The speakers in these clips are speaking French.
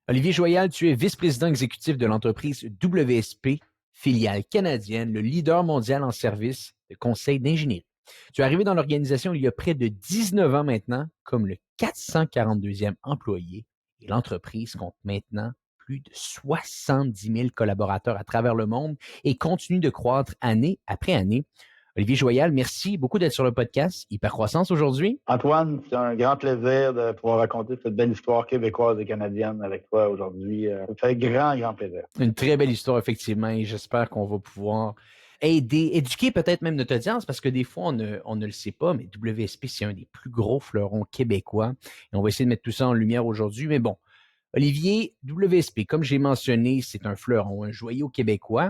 Olivier Joyal, tu es vice-président exécutif de l'entreprise WSP, filiale canadienne, le leader mondial en services de conseil d'ingénierie. Tu es arrivé dans l'organisation il y a près de 19 ans maintenant comme le 442e employé et l'entreprise compte maintenant plus de 70 000 collaborateurs à travers le monde et continue de croître année après année. Olivier Joyal, merci beaucoup d'être sur le podcast Hypercroissance aujourd'hui. Antoine, c'est un grand plaisir de pouvoir raconter cette belle histoire québécoise et canadienne avec toi aujourd'hui. Ça me fait grand plaisir. Une très belle histoire, effectivement, et j'espère qu'on va pouvoir aider, éduquer peut-être même notre audience, parce que des fois, on ne le sait pas, mais WSP, c'est un des plus gros fleurons québécois. Et on va essayer de mettre tout ça en lumière aujourd'hui. Mais bon, Olivier, WSP, comme j'ai mentionné, c'est un fleuron, un joyau québécois.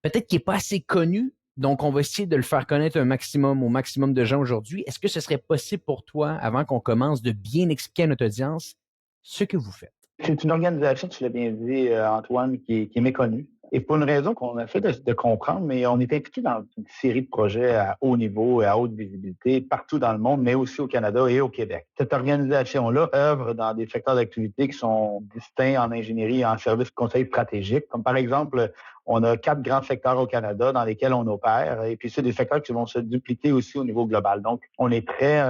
Peut-être qu'il n'est pas assez connu, donc on va essayer de le faire connaître au maximum de gens aujourd'hui. Est-ce que ce serait possible pour toi, avant qu'on commence, de bien expliquer à notre audience ce que vous faites? C'est une organisation, tu l'as bien dit, Antoine, qui est méconnue. Et pour une raison qu'on a fait de comprendre, mais on est impliqué dans une série de projets à haut niveau et à haute visibilité partout dans le monde, mais aussi au Canada et au Québec. Cette organisation-là œuvre dans des secteurs d'activité qui sont distincts en ingénierie et en services de conseil stratégique, comme par exemple, on a 4 grands secteurs au Canada dans lesquels on opère, et puis c'est des secteurs qui vont se dupliquer aussi au niveau global. Donc, on est très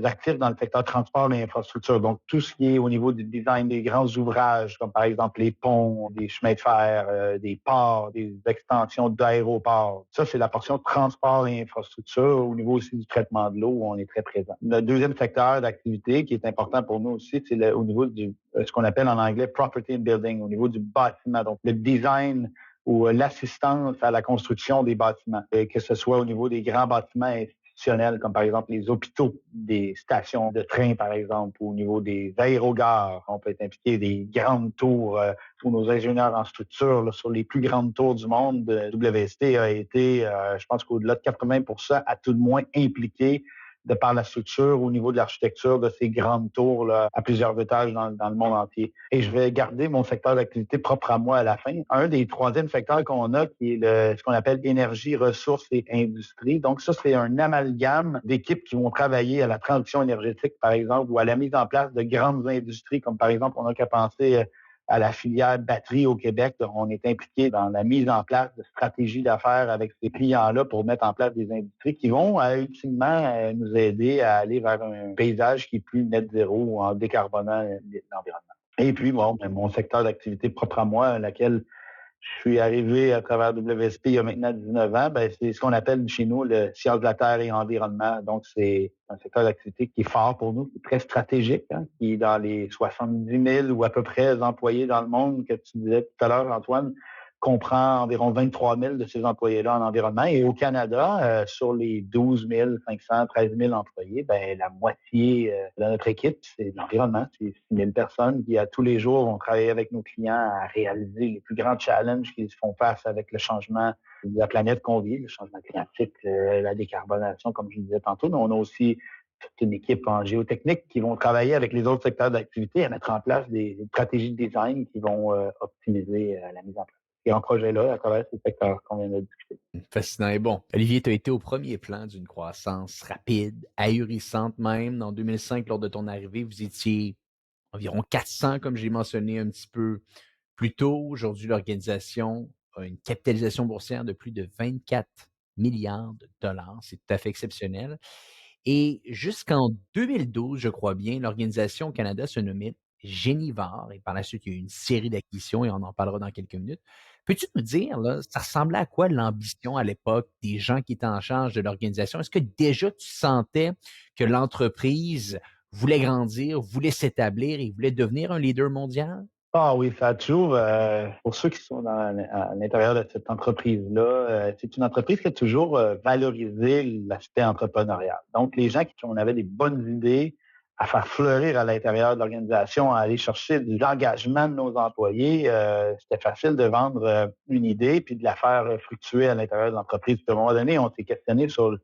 actifs dans le secteur transport et infrastructure. Donc, tout ce qui est au niveau du design des grands ouvrages, comme par exemple les ponts, des chemins de fer, des ports, des extensions d'aéroports. Ça, c'est la portion transport et infrastructure. Au niveau aussi du traitement de l'eau, où on est très présent. Le deuxième secteur d'activité qui est important pour nous aussi, c'est au niveau du ce qu'on appelle en anglais property and building, au niveau du bâtiment. Donc, le design ou l'assistance à la construction des bâtiments, que ce soit au niveau des grands bâtiments institutionnels, comme par exemple les hôpitaux, des stations de train, par exemple, ou au niveau des aérogares. On peut être impliqué des grandes tours où nos ingénieurs en structure, là, sur les plus grandes tours du monde, WST a été, je pense qu'au-delà de 80%, à tout de moins impliqué de par la structure au niveau de l'architecture de ces grandes tours là, à plusieurs étages dans le monde entier. Et je vais garder mon secteur d'activité propre à moi à la fin. Un des troisièmes secteurs qu'on a, qui est ce qu'on appelle énergie, ressources et industrie. Donc ça, c'est un amalgame d'équipes qui vont travailler à la transition énergétique, par exemple, ou à la mise en place de grandes industries, comme par exemple, on n'a qu'à penser à la filière batterie au Québec. On est impliqué dans la mise en place de stratégies d'affaires avec ces clients-là pour mettre en place des industries qui vont ultimement nous aider à aller vers un paysage qui est plus net zéro en décarbonant l'environnement. Et puis, bon, mon secteur d'activité propre à moi, laquelle je suis arrivé à travers WSP il y a maintenant 19 ans, c'est ce qu'on appelle chez nous le sciences de la terre et environnement. Donc, c'est un secteur d'activité qui est fort pour nous, qui est très stratégique, qui est dans les 70 000 ou à peu près employés dans le monde que tu disais tout à l'heure, Antoine, comprend environ 23 000 de ces employés-là en environnement. Et au Canada, sur les 12 500, 13 000 employés, la moitié de notre équipe, c'est de l'environnement. C'est 6 000 personnes qui, à tous les jours, vont travailler avec nos clients à réaliser les plus grands challenges qu'ils font face avec le changement de la planète qu'on vit, le changement climatique, la décarbonation, comme je disais tantôt. Mais on a aussi toute une équipe en géotechnique qui vont travailler avec les autres secteurs d'activité à mettre en place des stratégies de design qui vont optimiser la mise en place. Et en projet-là, à travers ces secteurs qu'on vient de discuter. Fascinant et bon. Olivier, tu as été au premier plan d'une croissance rapide, ahurissante même. En 2005, lors de ton arrivée, vous étiez environ 400, comme j'ai mentionné un petit peu plus tôt. Aujourd'hui, l'organisation a une capitalisation boursière de plus de 24 milliards de dollars. C'est tout à fait exceptionnel. Et jusqu'en 2012, je crois bien, l'organisation au Canada se nommait Génivore. Et par la suite, il y a eu une série d'acquisitions et on en parlera dans quelques minutes. Peux-tu nous dire, là, ça ressemblait à quoi l'ambition à l'époque des gens qui étaient en charge de l'organisation? Est-ce que déjà tu sentais que l'entreprise voulait grandir, voulait s'établir et voulait devenir un leader mondial? Ah oui, ça a toujours, pour ceux qui sont à l'intérieur de cette entreprise-là, c'est une entreprise qui a toujours valorisé l'aspect entrepreneurial. Donc, les gens on avait des bonnes idées à faire fleurir à l'intérieur de l'organisation, à aller chercher de l'engagement de nos employés, c'était facile de vendre une idée puis de la faire fructuer à l'intérieur de l'entreprise. Puis à un moment donné, on s'est questionné sur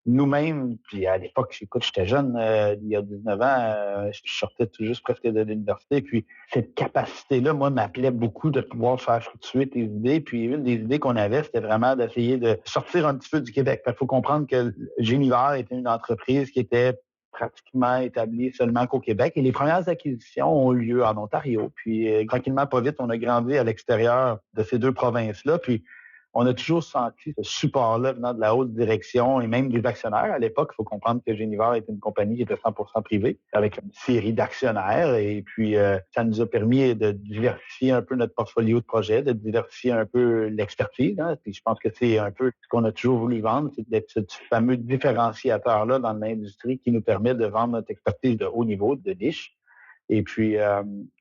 nous-mêmes, puis à l'époque, écoute, j'étais jeune, il y a 19 ans, je sortais tout juste presque de l'université, puis cette capacité-là, moi, m'appelait beaucoup de pouvoir faire fructuer tes idées, puis une des idées qu'on avait, c'était vraiment d'essayer de sortir un petit peu du Québec. Il faut comprendre que Génivore était une entreprise qui était pratiquement établi seulement qu'au Québec. Et les premières acquisitions ont eu lieu en Ontario. Puis, tranquillement, pas vite, on a grandi à l'extérieur de ces deux provinces-là. Puis, on a toujours senti ce support-là venant de la haute direction et même des actionnaires. À l'époque, il faut comprendre que Génivore était une compagnie qui était 100% privée, avec une série d'actionnaires. Et puis, ça nous a permis de diversifier un peu notre portfolio de projets, de diversifier un peu l'expertise. Hein. Puis je pense que c'est un peu ce qu'on a toujours voulu vendre, c'est d'être ce fameux différenciateur-là dans l'industrie qui nous permet de vendre notre expertise de haut niveau, de niche. Et puis,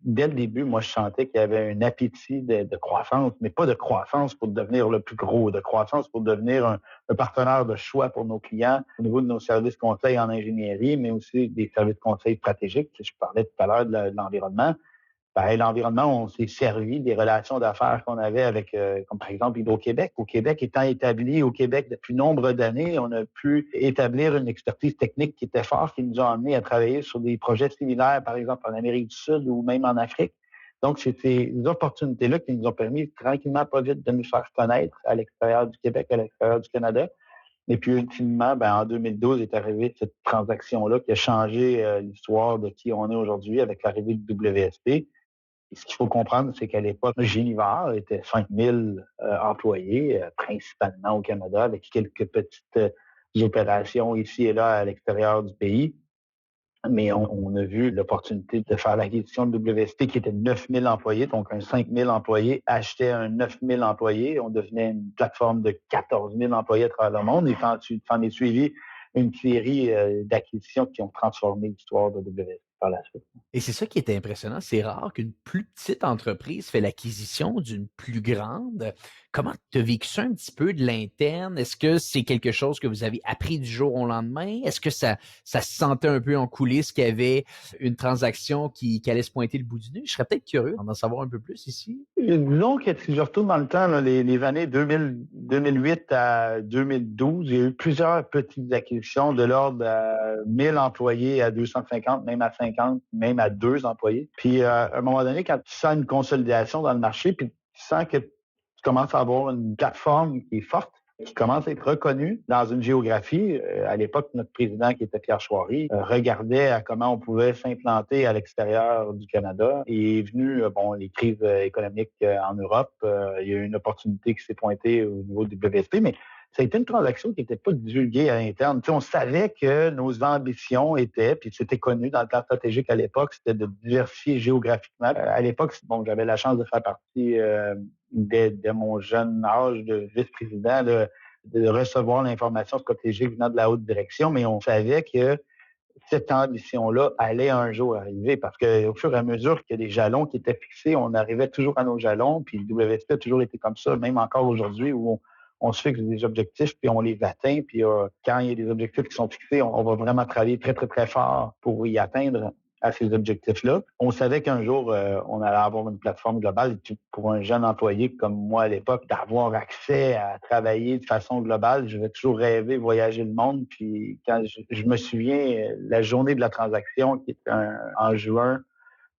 dès le début, moi, je sentais qu'il y avait un appétit de croissance, mais pas de croissance pour devenir le plus gros, de croissance pour devenir un partenaire de choix pour nos clients au niveau de nos services conseils en ingénierie, mais aussi des services conseils stratégiques. Je parlais tout à l'heure de l'environnement. Ben, l'environnement, on s'est servi des relations d'affaires qu'on avait avec, comme par exemple Hydro-Québec. Au Québec, étant établi au Québec depuis nombre d'années, on a pu établir une expertise technique qui était forte, qui nous a amené à travailler sur des projets similaires, par exemple en Amérique du Sud ou même en Afrique. Donc, c'est ces opportunités-là qui nous ont permis tranquillement, pas vite, de nous faire connaître à l'extérieur du Québec, à l'extérieur du Canada. Et puis, ultimement, ben, en 2012 est arrivée cette transaction-là qui a changé l'histoire de qui on est aujourd'hui avec l'arrivée du WSP. Et ce qu'il faut comprendre, c'est qu'à l'époque, Génivore était 5000 employés, principalement au Canada, avec quelques petites opérations ici et là à l'extérieur du pays. Mais on a vu l'opportunité de faire l'acquisition de WSP qui était 9000 employés, donc un 5000 employés achetait un 9000 employés. On devenait une plateforme de 14 000 employés à travers le monde. Et s'en est suivi une série d'acquisitions qui ont transformé l'histoire de WSP par la suite. Et c'est ça qui est impressionnant. C'est rare qu'une plus petite entreprise fait l'acquisition d'une plus grande. Comment tu as vécu ça un petit peu de l'interne? Est-ce que c'est quelque chose que vous avez appris du jour au lendemain? Est-ce que ça se sentait un peu en coulisses qu'il y avait une transaction qui allait se pointer le bout du nez? Je serais peut-être curieux d'en savoir un peu plus ici. Disons que si je retourne dans le temps, là, les années 2008 à 2012, il y a eu plusieurs petites acquisitions de l'ordre de 1000 employés à 250, même à 50, même à 2 employés. Puis à un moment donné, quand tu sens une consolidation dans le marché, puis tu sens que tu commences à avoir une plateforme qui est forte, qui commence à être reconnue dans une géographie. À l'époque, notre président, qui était Pierre Chouary, regardait à comment on pouvait s'implanter à l'extérieur du Canada. Et est venu, bon, les crises économiques en Europe. Il y a eu une opportunité qui s'est pointée au niveau du WSP, mais ça a été une transaction qui n'était pas divulguée à l'interne. Tu sais, on savait que nos ambitions étaient, puis c'était connu dans le plan stratégique à l'époque, c'était de diversifier géographiquement. À l'époque, bon, j'avais la chance de faire partie dès mon jeune âge de vice-président, de recevoir l'information stratégique venant de la haute direction, mais on savait que cette ambition-là allait un jour arriver parce qu'au fur et à mesure qu'il y a des jalons qui étaient fixés, on arrivait toujours à nos jalons, puis le WSP a toujours été comme ça, même encore aujourd'hui où on se fixe des objectifs, puis on les atteint, puis quand il y a des objectifs qui sont fixés, on va vraiment travailler très, très, très fort pour y atteindre à ces objectifs-là. On savait qu'un jour, on allait avoir une plateforme globale. Et pour un jeune employé comme moi à l'époque, d'avoir accès à travailler de façon globale, je vais toujours rêver voyager le monde. Puis quand je me souviens, la journée de la transaction, qui était en juin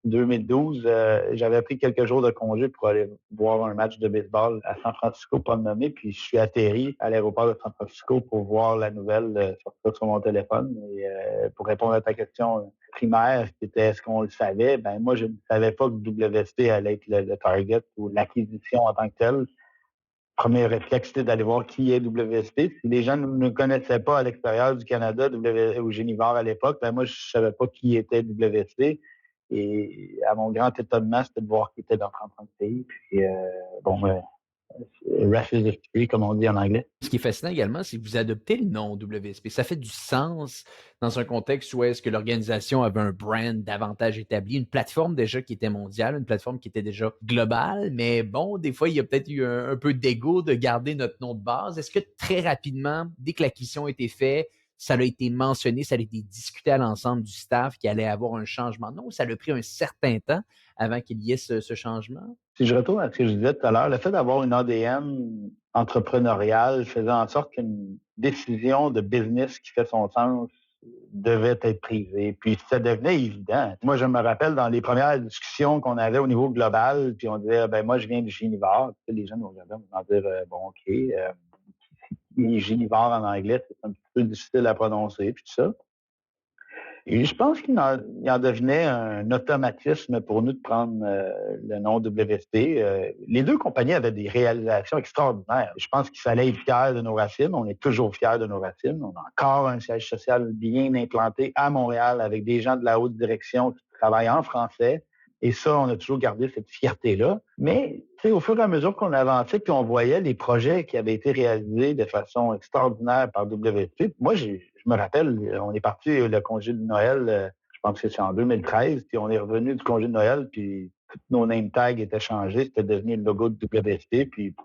2012, j'avais pris quelques jours de congé pour aller voir un match de baseball à San Francisco, pas de nommer, puis je suis atterri à l'aéroport de San Francisco pour voir la nouvelle sortir sur mon téléphone. Et pour répondre à ta question primaire, qui était est-ce qu'on le savait, ben moi, je ne savais pas que WSP allait être le target ou l'acquisition en tant que telle. Premier réflexe, c'était d'aller voir qui est WSP. Si les gens ne connaissaient pas à l'extérieur du Canada, ou Génivore à l'époque, ben moi, je ne savais pas qui était WSP. Et à mon grand étonnement, c'était de voir qu'il était dans 35 pays. Puis, bon, rest is history, comme on dit en anglais. Ce qui est fascinant également, c'est que vous adoptez le nom WSP. Ça fait du sens dans un contexte où est-ce que l'organisation avait un brand davantage établi, une plateforme déjà qui était mondiale, une plateforme qui était déjà globale. Mais bon, des fois, il y a peut-être eu un peu d'ego de garder notre nom de base. Est-ce que très rapidement, dès que l'acquisition a été faite, ça a été mentionné, ça a été discuté à l'ensemble du staff qu'il allait avoir un changement de nom ou ça a pris un certain temps avant qu'il y ait ce changement? Si je retourne à ce que je disais tout à l'heure, le fait d'avoir une ADN entrepreneuriale faisait en sorte qu'une décision de business qui fait son sens devait être prise. Et puis, ça devenait évident. Moi, je me rappelle dans les premières discussions qu'on avait au niveau global, puis on disait, ben moi, je viens de Génivore. Les gens nous regardaient, on va dire, bon, OK. Génivore en anglais, c'est un petit peu difficile à prononcer, puis tout ça. Et je pense il en devenait un automatisme pour nous de prendre le nom WSP. Les deux compagnies avaient des réalisations extraordinaires. Je pense qu'il fallait être fier de nos racines. On est toujours fiers de nos racines. On a encore un siège social bien implanté à Montréal avec des gens de la haute direction qui travaillent en français. Et ça, on a toujours gardé cette fierté-là. Mais au fur et à mesure qu'on avançait, qu'on voyait les projets qui avaient été réalisés de façon extraordinaire par WSP, moi, je me rappelle, on est parti le congé de Noël, je pense que c'est en 2013, puis on est revenu du congé de Noël, puis tous nos name tags étaient changés, c'était devenu le logo de WSP, puis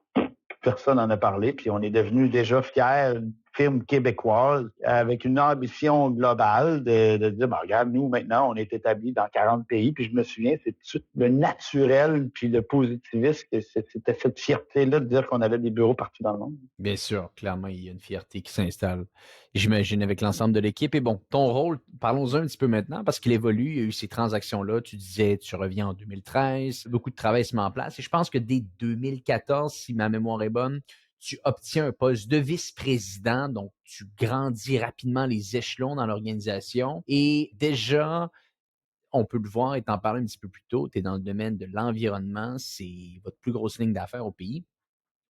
personne n'en a parlé, puis on est devenu déjà fiers, une firme québécoise avec une ambition globale de dire, ben, regarde, nous, maintenant, on est établis dans 40 pays, puis je me souviens, c'est tout le naturel, puis le positivisme, c'était cette fierté-là de dire qu'on avait des bureaux partout dans le monde. Bien sûr, clairement, il y a une fierté qui s'installe, j'imagine, avec l'ensemble de l'équipe. Et bon, ton rôle, parlons-en un petit peu maintenant, parce qu'il évolue. Il y a eu ces transactions-là. Tu disais, tu reviens en 2013. Beaucoup de travail se met en place. Et je pense que dès 2014, si ma mémoire est bonne, tu obtiens un poste de vice-président. Donc, tu grandis rapidement les échelons dans l'organisation. Et déjà, on peut le voir et t'en parler un petit peu plus tôt. Tu es dans le domaine de l'environnement. C'est votre plus grosse ligne d'affaires au pays.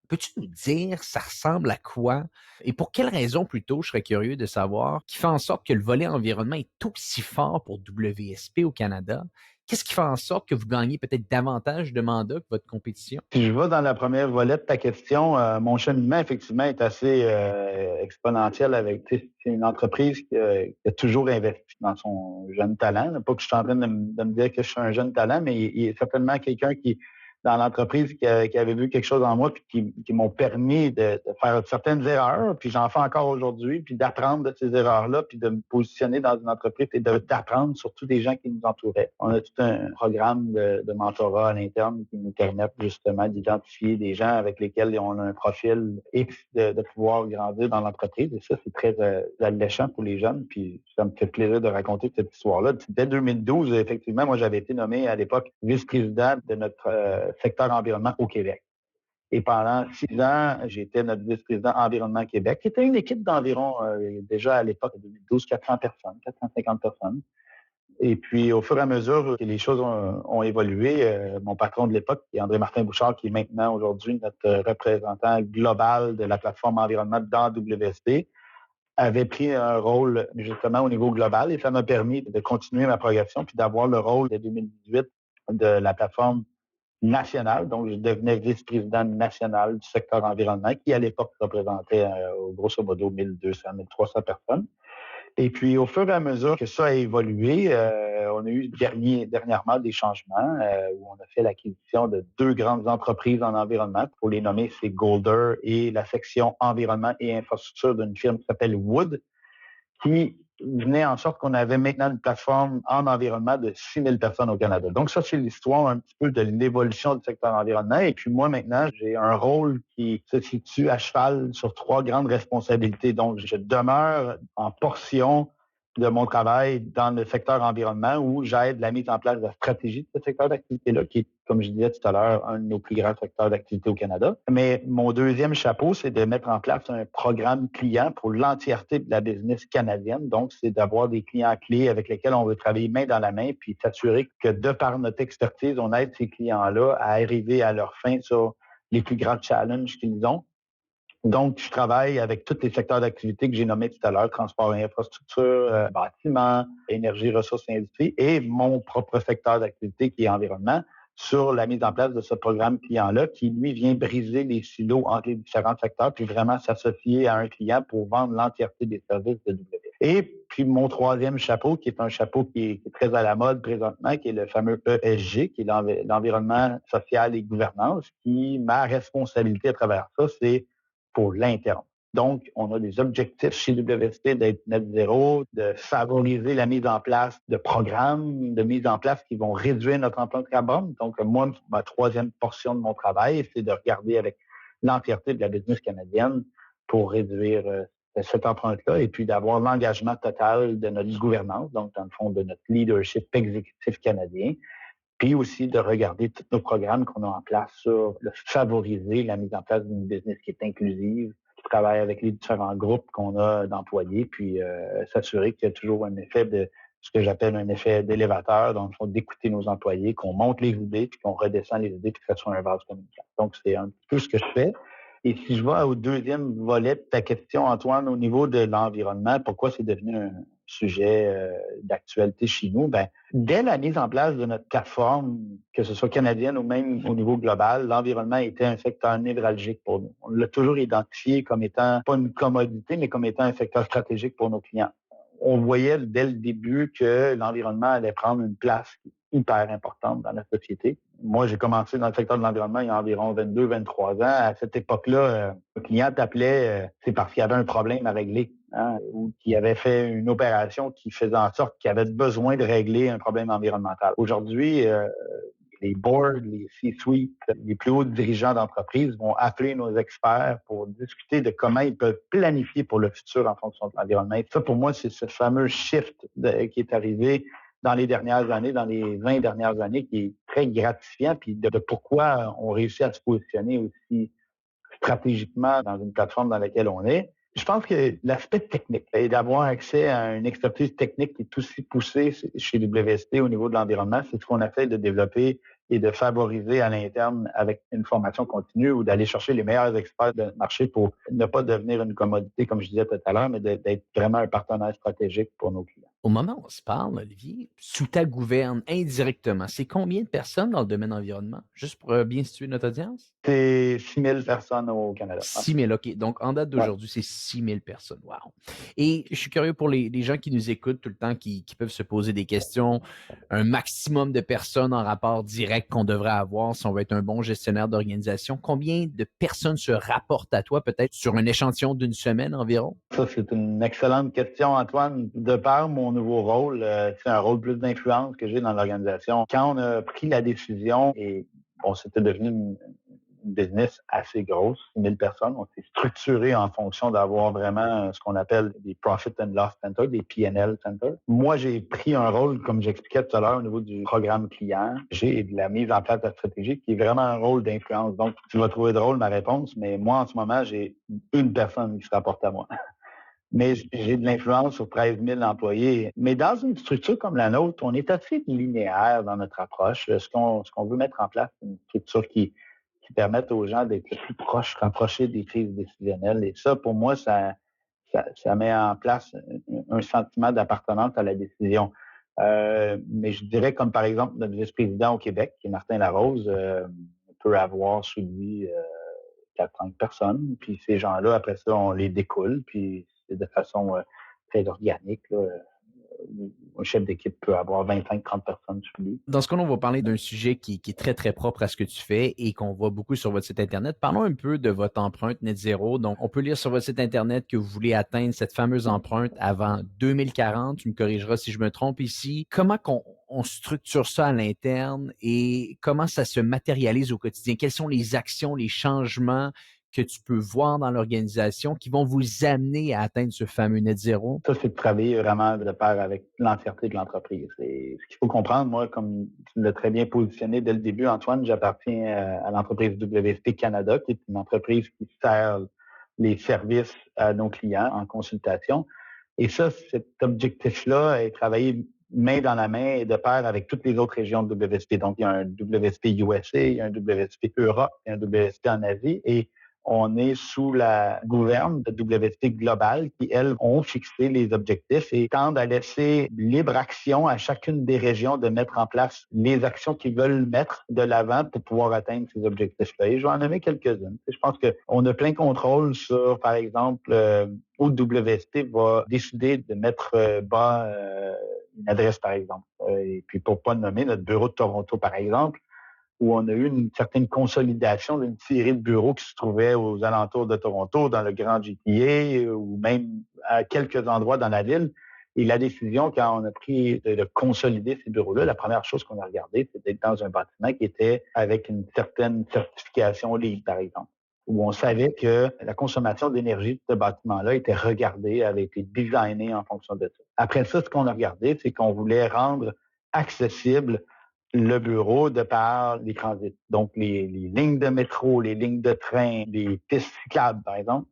Peux-tu nous dire, ça ressemble à quoi? Et pour quelle raison plutôt, je serais curieux de savoir, qui fait en sorte que le volet environnement est aussi fort pour WSP au Canada? Qu'est-ce qui fait en sorte que vous gagnez peut-être davantage de mandats que votre compétition? Si je vais dans la première volet de ta question, mon cheminement, effectivement, est assez exponentiel avec, c'est une entreprise qui a toujours investi dans son jeune talent. Pas que je suis en train de me dire que je suis un jeune talent, mais il est certainement quelqu'un qui, dans l'entreprise, qui avait vu quelque chose en moi, puis qui m'ont permis de faire certaines erreurs, puis j'en fais encore aujourd'hui, puis d'apprendre de ces erreurs-là, puis de me positionner dans une entreprise et d'apprendre surtout des gens qui nous entouraient. On a tout un programme de mentorat à l'interne qui nous permet justement d'identifier des gens avec lesquels on a un profil X de pouvoir grandir dans l'entreprise. Et ça, c'est très alléchant pour les jeunes, puis ça me fait plaisir de raconter cette histoire-là. Dès 2012, effectivement, moi, j'avais été nommé à l'époque vice-président de notre secteur environnement au Québec. Et pendant 6 ans, j'étais notre vice-président Environnement Québec, qui était une équipe d'environ, déjà à l'époque, en 2012, 400 personnes, 450 personnes. Et puis, au fur et à mesure que les choses ont évolué, mon patron de l'époque, qui est André-Martin Bouchard, qui est maintenant aujourd'hui notre représentant global de la plateforme environnement dans WSP, avait pris un rôle justement au niveau global et ça m'a permis de continuer ma progression puis d'avoir le rôle de 2018 de la plateforme nationale. Donc, je devenais vice-président national du secteur environnement qui, à l'époque, représentait grosso modo 1200, 1300 personnes. Et puis, au fur et à mesure que ça a évolué, on a eu dernièrement des changements où on a fait l'acquisition de 2 grandes entreprises en environnement. Pour les nommer, c'est Golder et la section environnement et infrastructure d'une firme qui s'appelle Wood, qui venait en sorte qu'on avait maintenant une plateforme en environnement de 6000 personnes au Canada. Donc ça, c'est l'histoire un petit peu de l'évolution du secteur environnement. Et puis moi, maintenant, j'ai un rôle qui se situe à cheval sur 3 grandes responsabilités. Donc, je demeure en portion de mon travail dans le secteur environnement où j'aide la mise en place de la stratégie de ce secteur d'activité-là, qui est, comme je disais tout à l'heure, un de nos plus grands secteurs d'activité au Canada. Mais mon deuxième chapeau, c'est de mettre en place un programme client pour l'entièreté de la business canadienne. Donc, c'est d'avoir des clients clés avec lesquels on veut travailler main dans la main puis s'assurer que de par notre expertise, on aide ces clients-là à arriver à leur fin sur les plus grands challenges qu'ils ont. Donc, je travaille avec tous les secteurs d'activité que j'ai nommés tout à l'heure, transport et infrastructure, bâtiment, énergie, ressources et industrie, et mon propre secteur d'activité qui est environnement, sur la mise en place de ce programme client-là qui, lui, vient briser les silos entre les différents secteurs puis vraiment s'associer à un client pour vendre l'entièreté des services de W. Et puis, mon troisième chapeau, qui est un chapeau qui est très à la mode présentement, qui est le fameux ESG, qui est l'environnement social et gouvernance, qui, ma responsabilité à travers ça, c'est pour l'interne. Donc, on a des objectifs chez WSP d'être net zéro, de favoriser la mise en place de programmes, de mise en place qui vont réduire notre empreinte carbone. Donc, moi, ma troisième portion de mon travail, c'est de regarder avec l'entièreté de la business canadienne pour réduire cette empreinte-là et puis d'avoir l'engagement total de notre gouvernance, donc dans le fond de notre leadership exécutif canadien, puis aussi de regarder tous nos programmes qu'on a en place sur favoriser la mise en place d'une business qui est inclusive, qui travaille avec les différents groupes qu'on a d'employés, puis s'assurer qu'il y a toujours un effet ce que j'appelle un effet d'élévateur, donc il faut d'écouter nos employés, qu'on monte les idées, puis qu'on redescend les idées, puis que ça soit un vase communicant. Donc, c'est un peu ce que je fais. Et si je vais au deuxième volet de ta question, Antoine, au niveau de l'environnement, pourquoi c'est devenu un sujet d'actualité chez nous? Ben, dès la mise en place de notre plateforme, que ce soit canadienne ou même au niveau global, l'environnement était un secteur névralgique pour nous. On l'a toujours identifié comme étant pas une commodité, mais comme étant un secteur stratégique pour nos clients. On voyait dès le début que l'environnement allait prendre une place hyper importante dans la société. Moi, j'ai commencé dans le secteur de l'environnement il y a environ 22-23 ans. À cette époque-là, un client t'appelait, c'est parce qu'il y avait un problème à régler, hein, ou qu'il avait fait une opération qui faisait en sorte qu'il avait besoin de régler un problème environnemental. Aujourd'hui, les boards, les C-suites, les plus hauts dirigeants d'entreprise vont appeler nos experts pour discuter de comment ils peuvent planifier pour le futur en fonction de l'environnement. Et ça, pour moi, c'est ce fameux shift qui est arrivé dans les dernières années, dans les 20 dernières années, qui est très gratifiant, puis de pourquoi on réussit à se positionner aussi stratégiquement dans une plateforme dans laquelle on est. Je pense que l'aspect technique et d'avoir accès à une expertise technique qui est aussi poussée chez WSP au niveau de l'environnement, c'est ce qu'on essaie de développer et de favoriser à l'interne avec une formation continue ou d'aller chercher les meilleurs experts de marché pour ne pas devenir une commodité, comme je disais tout à l'heure, mais d'être vraiment un partenaire stratégique pour nos clients. Au moment où on se parle, Olivier, sous ta gouverne, indirectement, c'est combien de personnes dans le domaine environnement? Juste pour bien situer notre audience? C'est 6 000 personnes au Canada. 6 000, OK. Donc, en date Ouais. d'aujourd'hui, c'est 6 000 personnes. Wow. Et je suis curieux pour les gens qui nous écoutent tout le temps, qui peuvent se poser des questions, un maximum de personnes en rapport direct qu'on devrait avoir si on veut être un bon gestionnaire d'organisation. Combien de personnes se rapportent à toi, peut-être sur un échantillon d'une semaine environ? Ça, c'est une excellente question, Antoine. De par mon nouveau rôle, c'est un rôle plus d'influence que j'ai dans l'organisation. Quand on a pris la décision, et bon, c'était devenu une business assez grosse, 1000 personnes, on s'est structuré en fonction d'avoir vraiment ce qu'on appelle des Profit and Loss Centers, des P&L Centers. Moi, j'ai pris un rôle, comme j'expliquais tout à l'heure, au niveau du programme client. J'ai de la mise en place de la stratégie qui est vraiment un rôle d'influence. Donc, tu vas trouver drôle ma réponse, mais moi, en ce moment, j'ai une personne qui se rapporte à moi. Mais j'ai de l'influence sur 13 000 employés. Mais dans une structure comme la nôtre, on est assez linéaire dans notre approche. Ce qu'on veut mettre en place, c'est une structure qui permette aux gens d'être le plus proches, rapprochés des crises décisionnelles. Et ça, pour moi, ça met en place un sentiment d'appartenance à la décision. Mais je dirais comme par exemple notre vice-président au Québec, qui est Martin Larose, peut avoir sous lui 4-5 personnes. Puis ces gens-là, après ça, on les découle. Puis c'est de façon très organique. Là. Un chef d'équipe peut avoir 25-30 personnes sous lui. Dans ce cas, on va parler d'un sujet qui est très, très propre à ce que tu fais et qu'on voit beaucoup sur votre site Internet. Parlons un peu de votre empreinte net zéro. Donc, on peut lire sur votre site Internet que vous voulez atteindre cette fameuse empreinte avant 2040. Tu me corrigeras si je me trompe ici. Comment on structure ça à l'interne et comment ça se matérialise au quotidien? Quelles sont les actions, les changements que tu peux voir dans l'organisation qui vont vous amener à atteindre ce fameux net zéro? Ça, c'est de travailler vraiment de pair avec l'entièreté de l'entreprise. Et ce qu'il faut comprendre, moi, comme tu l'as très bien positionné dès le début, Antoine, j'appartiens à l'entreprise WSP Canada, qui est une entreprise qui sert les services à nos clients en consultation. Et ça, cet objectif-là est travaillé main dans la main et de pair avec toutes les autres régions de WSP. Donc, il y a un WSP USA, il y a un WSP Europe, il y a un WSP en Asie. Et on est sous la gouverne de WSP Global qui, elles, ont fixé les objectifs et tendent à laisser libre action à chacune des régions de mettre en place les actions qu'ils veulent mettre de l'avant pour pouvoir atteindre ces objectifs-là. Et je vais en nommer quelques-unes. Je pense qu'on a plein contrôle sur, par exemple, où WSP va décider de mettre bas une adresse, par exemple. Et puis, pour pas nommer notre bureau de Toronto, par exemple, où on a eu une certaine consolidation d'une série de bureaux qui se trouvaient aux alentours de Toronto, dans le Grand GTA ou même à quelques endroits dans la ville. Et la décision, quand on a pris de consolider ces bureaux-là, la première chose qu'on a regardé, c'était d'être dans un bâtiment qui était avec une certaine certification LEED, par exemple, où on savait que la consommation d'énergie de ce bâtiment-là était regardée, avait été designée en fonction de ça. Après ça, ce qu'on a regardé, c'est qu'on voulait rendre accessible le bureau de par les transits. Donc, les lignes de métro, les lignes de train, les pistes cyclables, par exemple.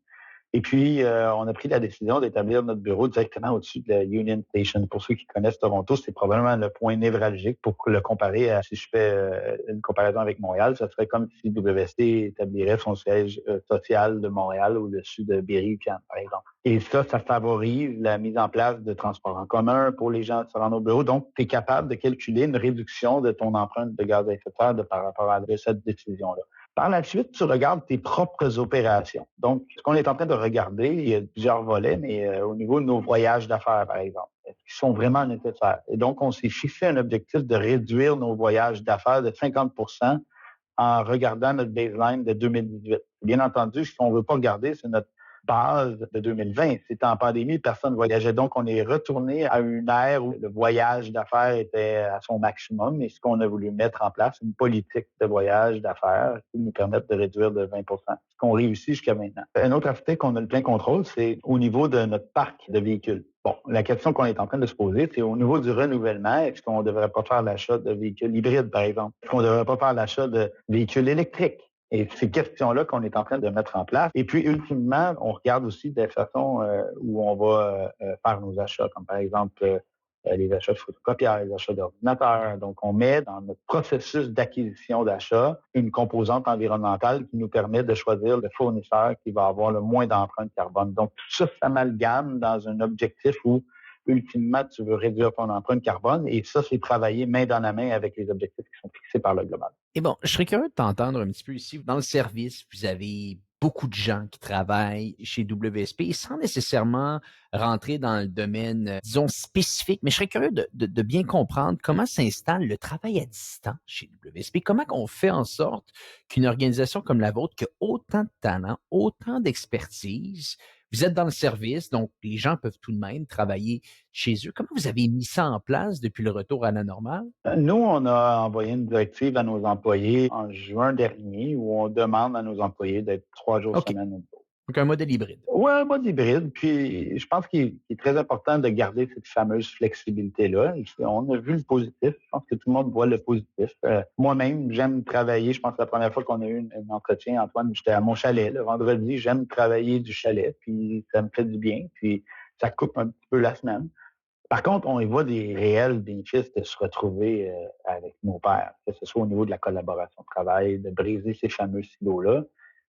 Et puis, on a pris la décision d'établir notre bureau directement au-dessus de la Union Station. Pour ceux qui connaissent Toronto, c'est probablement le point névralgique pour le comparer à, si je fais une comparaison avec Montréal, ça serait comme si WSP établirait son siège social de Montréal au-dessus de Berry-UQAM, par exemple. Et ça favorise la mise en place de transports en commun pour les gens se rendre au bureau. Donc, tu es capable de calculer une réduction de ton empreinte de gaz à effet de serre par rapport à cette décision-là. Par la suite, tu regardes tes propres opérations. Donc, ce qu'on est en train de regarder, il y a plusieurs volets, mais au niveau de nos voyages d'affaires, par exemple, est-ce qu'ils sont vraiment nécessaires? Et donc, on s'est fixé un objectif de réduire nos voyages d'affaires de 50 en regardant notre baseline de 2018. Bien entendu, ce qu'on ne veut pas regarder, c'est notre base de 2020. C'était en pandémie, personne ne voyageait. Donc, on est retourné à une ère où le voyage d'affaires était à son maximum. Et ce qu'on a voulu mettre en place, une politique de voyage d'affaires qui nous permette de réduire de 20 ce qu'on réussit jusqu'à maintenant. Un autre aspect qu'on a le plein contrôle, c'est au niveau de notre parc de véhicules. Bon, la question qu'on est en train de se poser, c'est au niveau du renouvellement, est-ce qu'on ne devrait pas faire l'achat de véhicules hybrides, par exemple? Est-ce qu'on ne devrait pas faire l'achat de véhicules électriques? Et ces questions-là qu'on est en train de mettre en place. Et puis, ultimement, on regarde aussi des façons où on va faire nos achats, comme par exemple les achats de photocopieurs, les achats d'ordinateurs. Donc, on met dans notre processus d'acquisition d'achat une composante environnementale qui nous permet de choisir le fournisseur qui va avoir le moins d'empreinte carbone. Donc, tout ça s'amalgame dans un objectif où ultimement, tu veux réduire ton empreinte carbone et ça, c'est travailler main dans la main avec les objectifs qui sont fixés par le global. Et bon, je serais curieux de t'entendre un petit peu ici. Dans le service, vous avez beaucoup de gens qui travaillent chez WSP sans nécessairement rentrer dans le domaine, disons, spécifique, mais je serais curieux de bien comprendre comment s'installe le travail à distance chez WSP. Comment on fait en sorte qu'une organisation comme la vôtre, qui a autant de talent, autant d'expertise, vous êtes dans le service, donc les gens peuvent tout de même travailler chez eux. Comment vous avez mis ça en place depuis le retour à la normale? Nous, on a envoyé une directive à nos employés en juin dernier où on demande à nos employés d'être 3 jours OK. semaine au bureau. Donc, un modèle hybride. Oui, un mode hybride. Puis, je pense qu'il est très important de garder cette fameuse flexibilité-là. Et puis, on a vu le positif. Je pense que tout le monde voit le positif. Moi-même, j'aime travailler. Je pense que la première fois qu'on a eu un entretien, Antoine, j'étais à mon chalet. Le vendredi, j'aime travailler du chalet. Puis, ça me fait du bien. Puis, ça coupe un petit peu la semaine. Par contre, on y voit des réels bénéfices de se retrouver avec nos pairs, que ce soit au niveau de la collaboration de travail, de briser ces fameux silos-là,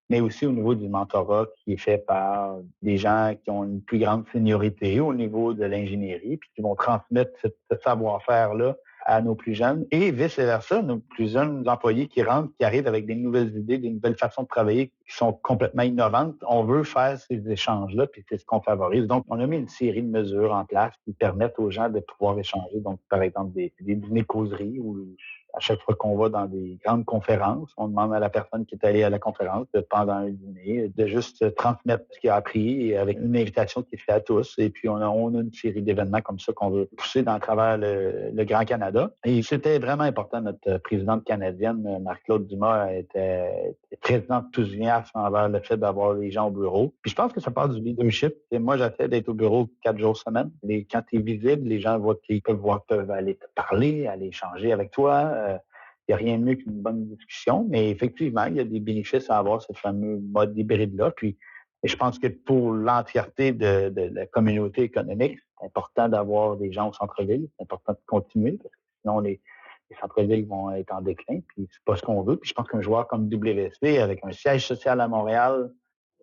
mais aussi au niveau du mentorat qui est fait par des gens qui ont une plus grande seniorité au niveau de l'ingénierie, puis qui vont transmettre ce savoir-faire-là à nos plus jeunes et vice-versa, nos plus jeunes employés qui rentrent, qui arrivent avec des nouvelles idées, des nouvelles façons de travailler qui sont complètement innovantes. On veut faire ces échanges-là, puis c'est ce qu'on favorise. Donc, on a mis une série de mesures en place qui permettent aux gens de pouvoir échanger. Donc, par exemple, des dîners causeries où à chaque fois qu'on va dans des grandes conférences, on demande à la personne qui est allée à la conférence de, pendant un dîner, de juste transmettre ce qu'il a appris avec une invitation qui est faite à tous. Et puis, on a une série d'événements comme ça qu'on veut pousser dans travers le Grand Canada. Et c'était vraiment important. Notre présidente canadienne, Marc-Claude Dumas, était très enthousiaste envers le fait d'avoir les gens au bureau. Puis je pense que ça part du leadership. Et moi, j'essaie d'être au bureau 4 jours semaine. Et quand tu es visible, les gens voient qu'ils peuvent aller te parler, aller échanger avec toi. Il n'y a rien de mieux qu'une bonne discussion, mais effectivement, il y a des bénéfices à avoir ce fameux mode hybride-là. Puis, et je pense que pour l'entièreté de la communauté économique, c'est important d'avoir des gens au centre-ville. C'est important de continuer parce que sinon, les centres-villes vont être en déclin, puis c'est pas ce qu'on veut. Puis je pense qu'un joueur comme WSP, avec un siège social à Montréal,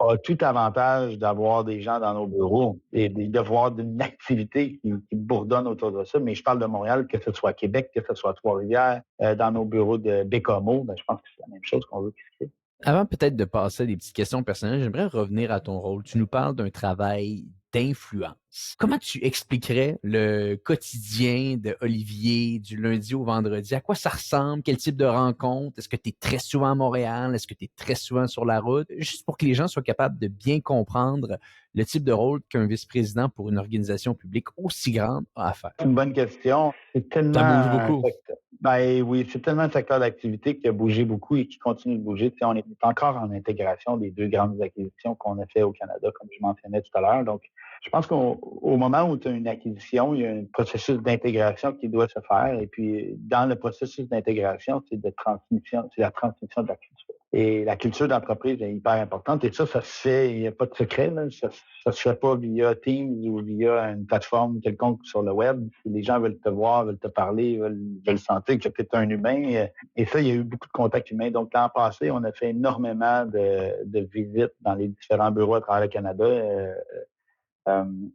a tout avantage d'avoir des gens dans nos bureaux et de voir une activité qui bourdonne autour de ça. Mais je parle de Montréal, que ce soit à Québec, que ce soit à Trois-Rivières, dans nos bureaux de Bécomo, ben, je pense que c'est la même chose qu'on veut ici. Avant peut-être de passer à des petites questions personnelles, j'aimerais revenir à ton rôle. Tu nous parles d'un travail d'influence. Comment tu expliquerais le quotidien de Olivier du lundi au vendredi? À quoi ça ressemble? Quel type de rencontre? Est-ce que tu es très souvent à Montréal? Est-ce que tu es très souvent sur la route? Juste pour que les gens soient capables de bien comprendre le type de rôle qu'un vice-président pour une organisation publique aussi grande a à faire. C'est une bonne question. C'est tellement Ça bouge un beaucoup. secteur. Ben oui, c'est tellement un secteur d'activité qui a bougé beaucoup et qui continue de bouger. Tu sais, on est encore en intégration des 2 grandes acquisitions qu'on a fait au Canada, comme je mentionnais tout à l'heure. Donc, je pense qu'au moment où tu as une acquisition, il y a un processus d'intégration qui doit se faire. Et puis, dans le processus d'intégration, c'est la transmission de la culture. Et la culture d'entreprise est hyper importante. Et ça se fait, il n'y a pas de secret, là. Ça se fait pas via Teams ou via une plateforme quelconque sur le web. Si les gens veulent te voir, veulent te parler, veulent sentir que tu es un humain. Et ça, il y a eu beaucoup de contacts humains. Donc, l'an passé, on a fait énormément de visites dans les différents bureaux à travers le Canada. Euh,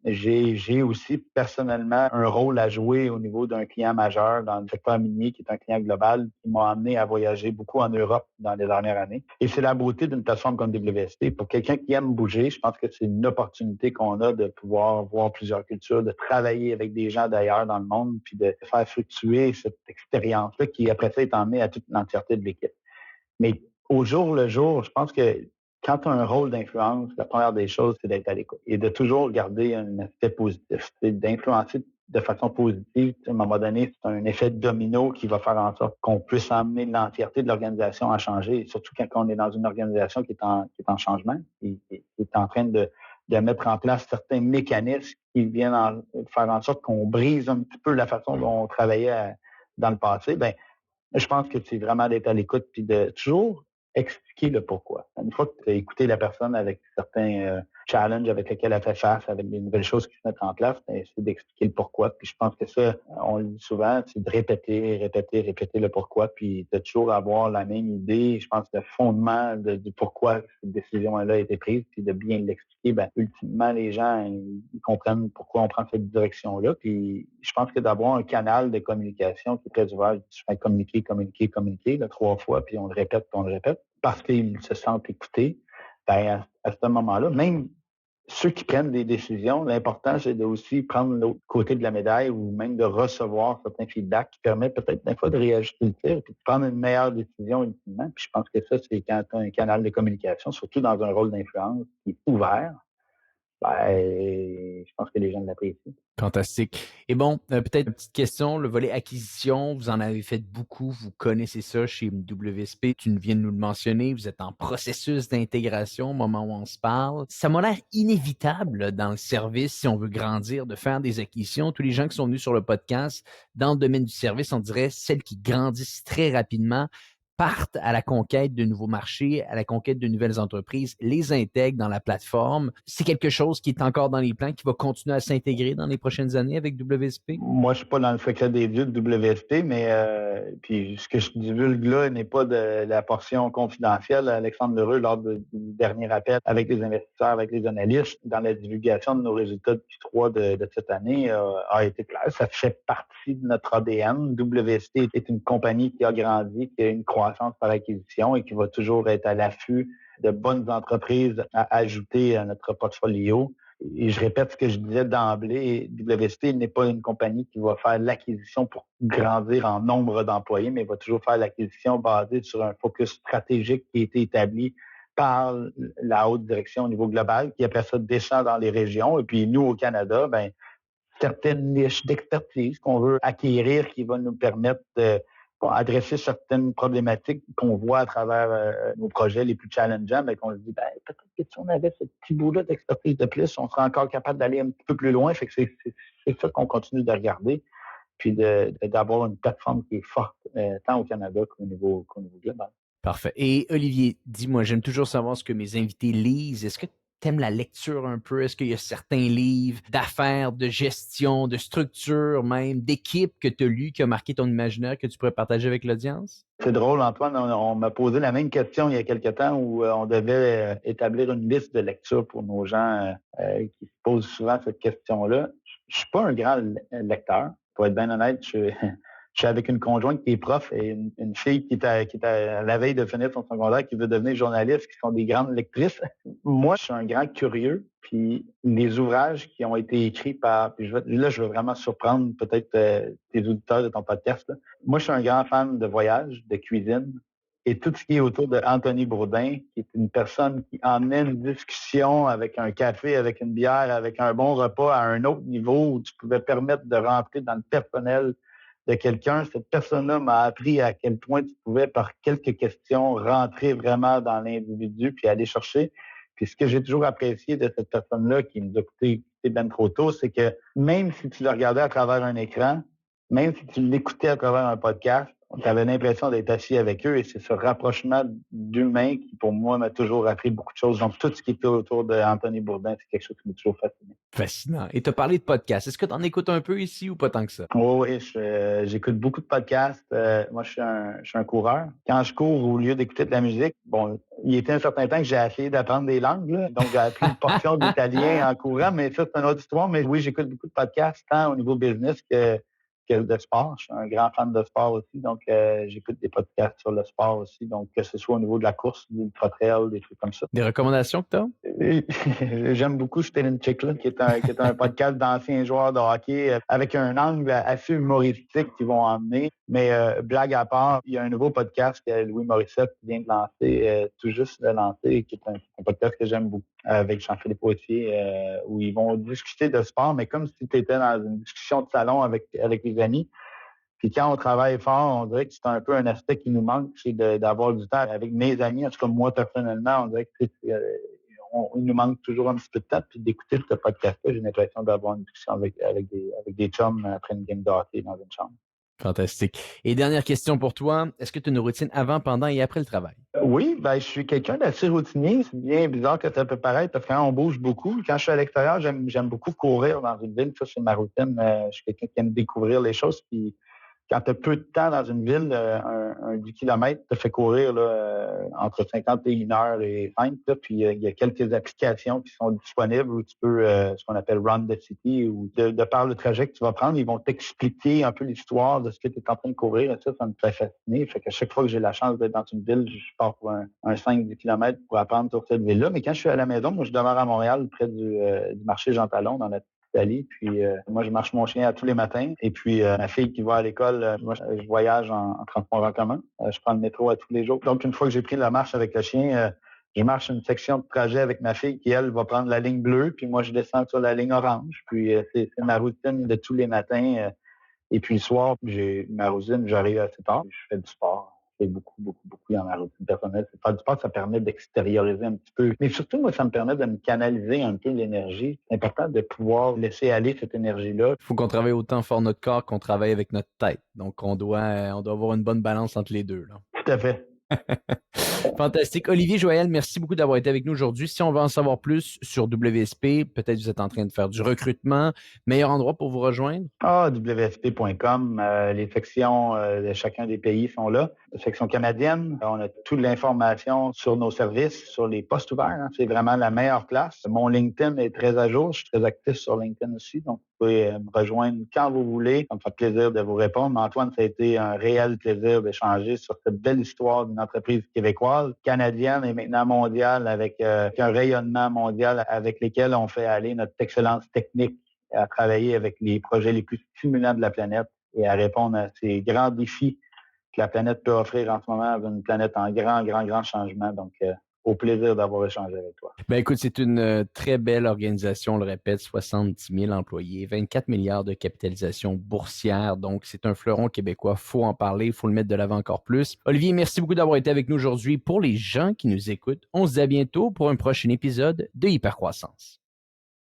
j'ai aussi personnellement un rôle à jouer au niveau d'un client majeur dans le secteur minier, qui est un client global, qui m'a amené à voyager beaucoup en Europe dans les dernières années. Et c'est la beauté d'une plateforme comme WSP. Pour quelqu'un qui aime bouger, je pense que c'est une opportunité qu'on a de pouvoir voir plusieurs cultures, de travailler avec des gens d'ailleurs dans le monde, puis de faire fluctuer cette expérience-là qui, après ça, est emmenée à toute l'entièreté de l'équipe. Mais au jour le jour, je pense que quand tu as un rôle d'influence, la première des choses, c'est d'être à l'écoute et de toujours garder un aspect positif. C'est d'influencer de façon positive. À un moment donné, c'est un effet domino qui va faire en sorte qu'on puisse amener l'entièreté de l'organisation à changer, surtout quand on est dans une organisation qui est en changement, qui est en train de mettre en place certains mécanismes qui viennent faire en sorte qu'on brise un petit peu la façon dont on travaillait dans le passé. Ben, je pense que c'est vraiment d'être à l'écoute puis de toujours expliquer le pourquoi. Une fois que tu as écouté la personne avec certains challenges avec lesquels elle fait face, avec des nouvelles choses qui se mettent en place, ben, c'est d'expliquer le pourquoi. Puis je pense que ça, on le dit souvent, c'est de répéter le pourquoi, puis de toujours avoir la même idée. Je pense que le fondement du pourquoi cette décision-là a été prise, puis de bien l'expliquer, ben, ultimement, les gens ils comprennent pourquoi on prend cette direction-là. Puis je pense que d'avoir un canal de communication qui est très ouvert, je fais communiquer, là, 3 fois, puis on le répète, parce qu'ils se sentent écoutés, ben, à ce moment-là, même ceux qui prennent des décisions, l'important, c'est de aussi prendre l'autre côté de la médaille ou même de recevoir certains feedbacks qui permettent peut-être des fois de réajuster le tir et de prendre une meilleure décision ultimement. Puis je pense que ça, c'est quand tu as un canal de communication, surtout dans un rôle d'influence qui est ouvert, ben, je pense que les gens l'apprécient. Fantastique. Et bon, peut-être une petite question, le volet acquisition, vous en avez fait beaucoup, vous connaissez ça chez WSP, tu viens de nous le mentionner, vous êtes en processus d'intégration au moment où on se parle. Ça m'a l'air inévitable là, dans le service, si on veut grandir, de faire des acquisitions. Tous les gens qui sont venus sur le podcast, dans le domaine du service, on dirait celles qui grandissent très rapidement, partent à la conquête de nouveaux marchés, à la conquête de nouvelles entreprises, les intègrent dans la plateforme. C'est quelque chose qui est encore dans les plans, qui va continuer à s'intégrer dans les prochaines années avec WSP? Moi, je suis pas dans le secret des dieux de WSP, mais puis ce que je divulgue là n'est pas de la portion confidentielle. Alexandre Lheureux, lors du dernier appel avec les investisseurs, avec les analystes, dans la divulgation de nos résultats de Q3 de cette année, a été clair. Ça fait partie de notre ADN. WSP est une compagnie qui a grandi, qui a une croissance par acquisition et qui va toujours être à l'affût de bonnes entreprises à ajouter à notre portfolio. Et je répète ce que je disais d'emblée, WSP n'est pas une compagnie qui va faire l'acquisition pour grandir en nombre d'employés, mais va toujours faire l'acquisition basée sur un focus stratégique qui a été établi par la haute direction au niveau global, qui après ça descend dans les régions. Et puis nous, au Canada, ben, certaines niches d'expertise qu'on veut acquérir qui vont nous permettre de adresser certaines problématiques qu'on voit à travers nos projets les plus challengeants, mais qu'on se dit, ben, peut-être que si on avait ce petit bout-là d'expertise de plus, on serait encore capable d'aller un petit peu plus loin. Fait que c'est ça qu'on continue de regarder, puis d'avoir une plateforme qui est forte, tant au Canada qu'au niveau global. Parfait. Et Olivier, dis-moi, j'aime toujours savoir ce que mes invités lisent. Est-ce que tu aimes la lecture un peu? Est-ce qu'il y a certains livres d'affaires, de gestion, de structure même, d'équipe que tu as lu, qui a marqué ton imaginaire, que tu pourrais partager avec l'audience? C'est drôle, Antoine, on m'a posé la même question il y a quelque temps où on devait établir une liste de lecture pour nos gens qui se posent souvent cette question-là. Je suis pas un grand lecteur. Pour être bien honnête, je suis avec une conjointe qui est prof et une fille qui est à la veille de finir son secondaire, qui veut devenir journaliste, qui sont des grandes lectrices. Moi, je suis un grand curieux, puis les ouvrages qui ont été écrits par... Puis je veux vraiment surprendre peut-être tes auditeurs de ton podcast, là. Moi, je suis un grand fan de voyage, de cuisine et tout ce qui est autour de Anthony Bourdin, qui est une personne qui emmène une discussion avec un café, avec une bière, avec un bon repas à un autre niveau où tu pouvais permettre de rentrer dans le personnel de quelqu'un. Cette personne-là m'a appris à quel point tu pouvais, par quelques questions, rentrer vraiment dans l'individu puis aller chercher. Puis ce que j'ai toujours apprécié de cette personne-là qui nous a coûté bien trop tôt, c'est que même si tu le regardais à travers un écran, même si tu l'écoutais à travers un podcast, tu avais l'impression d'être assis avec eux et c'est ce rapprochement d'humain qui, pour moi, m'a toujours appris beaucoup de choses. Donc, tout ce qui était autour d'Anthony Bourdain, c'est quelque chose qui m'a toujours fasciné. Fascinant. Et tu as parlé de podcast. Est-ce que tu en écoutes un peu ici ou pas tant que ça? Oui, j'écoute beaucoup de podcasts. Moi, je suis un coureur. Quand je cours, au lieu d'écouter de la musique, bon, il était un certain temps que j'ai essayé d'apprendre des langues, là. Donc, j'ai appris une portion d'italien en courant, mais ça, c'est une autre histoire. Mais oui, j'écoute beaucoup de podcasts, tant au niveau business que de sport. Je suis un grand fan de sport aussi, donc j'écoute des podcasts sur le sport aussi. Donc, que ce soit au niveau de la course, du ultra-trail, des trucs comme ça. Des recommandations que tu as? J'aime beaucoup Spinning Chicken, qui est un podcast d'anciens joueurs de hockey avec un angle assez humoristique qu'ils vont emmener. Mais blague à part, il y a un nouveau podcast que Louis Morissette vient de lancer, tout juste de lancer, qui est un podcast que j'aime beaucoup, avec Jean-Philippe Poitier, où ils vont discuter de sport, mais comme si tu étais dans une discussion de salon avec les amis. Puis quand on travaille fort, on dirait que c'est un peu un aspect qui nous manque, c'est d'avoir du temps avec mes amis. En tout cas, moi, personnellement, on dirait que il nous manque toujours un petit peu de temps. Puis d'écouter ce podcast-là, j'ai l'impression d'avoir une discussion avec des chums après une game de hockey dans une chambre. Fantastique. Et dernière question pour toi. Est-ce que tu as une routine avant, pendant et après le travail? Oui, ben, je suis quelqu'un d'assez routinier. C'est bien bizarre que ça peut paraître parce que quand on bouge beaucoup, quand je suis à l'extérieur, j'aime beaucoup courir dans une ville. Ça, c'est ma routine. Je suis quelqu'un qui aime découvrir les choses. Puis quand tu as peu de temps dans une ville, un 10 km te fait courir là, entre 51 heures et 5. Là, puis il y a quelques applications qui sont disponibles où tu peux, ce qu'on appelle Run the City, ou de par le trajet que tu vas prendre, ils vont t'expliquer un peu l'histoire de ce que tu es en train de courir. Et ça me fait fasciner. Fait qu'à chaque fois que j'ai la chance d'être dans une ville, je pars pour un 5-10 km pour apprendre sur cette ville-là. Mais quand je suis à la maison, moi, je demeure à Montréal, près du marché Jean Talon, dans la d'Italie. Puis moi, je marche mon chien à tous les matins. Et puis ma fille qui va à l'école, moi, je voyage en transport en commun. Je prends le métro à tous les jours. Donc, une fois que j'ai pris la marche avec le chien, je marche une section de trajet avec ma fille qui, elle, va prendre la ligne bleue. Puis moi, je descends sur la ligne orange. Puis c'est ma routine de tous les matins. Et puis le soir, j'ai ma routine, j'arrive assez tard. Je fais du sport. Je fais beaucoup, beaucoup, beaucoup dans ma routine personnelle. Faire du sport, ça permet d'extérioriser un petit peu. Mais surtout, moi, ça me permet de me canaliser un peu l'énergie. C'est important de pouvoir laisser aller cette énergie-là. Il faut qu'on travaille autant fort notre corps qu'on travaille avec notre tête. Donc, on doit avoir une bonne balance entre les deux, là. Tout à fait. Fantastique. Olivier Joël, merci beaucoup d'avoir été avec nous aujourd'hui. Si on veut en savoir plus sur WSP, peut-être vous êtes en train de faire du recrutement. Meilleur endroit pour vous rejoindre? WSP.com. Les sections de chacun des pays sont là. La section canadienne, on a toute l'information sur nos services, sur les postes ouverts. Hein. C'est vraiment la meilleure place. Mon LinkedIn est très à jour. Je suis très actif sur LinkedIn aussi. Donc, vous pouvez me rejoindre quand vous voulez. Ça me fait plaisir de vous répondre. Antoine, ça a été un réel plaisir d'échanger sur cette belle histoire d'une entreprise québécoise, canadienne et maintenant mondiale, avec un rayonnement mondial avec lesquels on fait aller notre excellence technique à travailler avec les projets les plus stimulants de la planète et à répondre à ces grands défis que la planète peut offrir en ce moment, une planète en grand, grand, grand changement. Donc, au plaisir d'avoir échangé avec toi. Ben écoute, c'est une très belle organisation, on le répète, 70 000 employés, 24 milliards de capitalisation boursière. Donc, c'est un fleuron québécois. Il faut en parler, il faut le mettre de l'avant encore plus. Olivier, merci beaucoup d'avoir été avec nous aujourd'hui. Pour les gens qui nous écoutent, on se dit à bientôt pour un prochain épisode de Hypercroissance.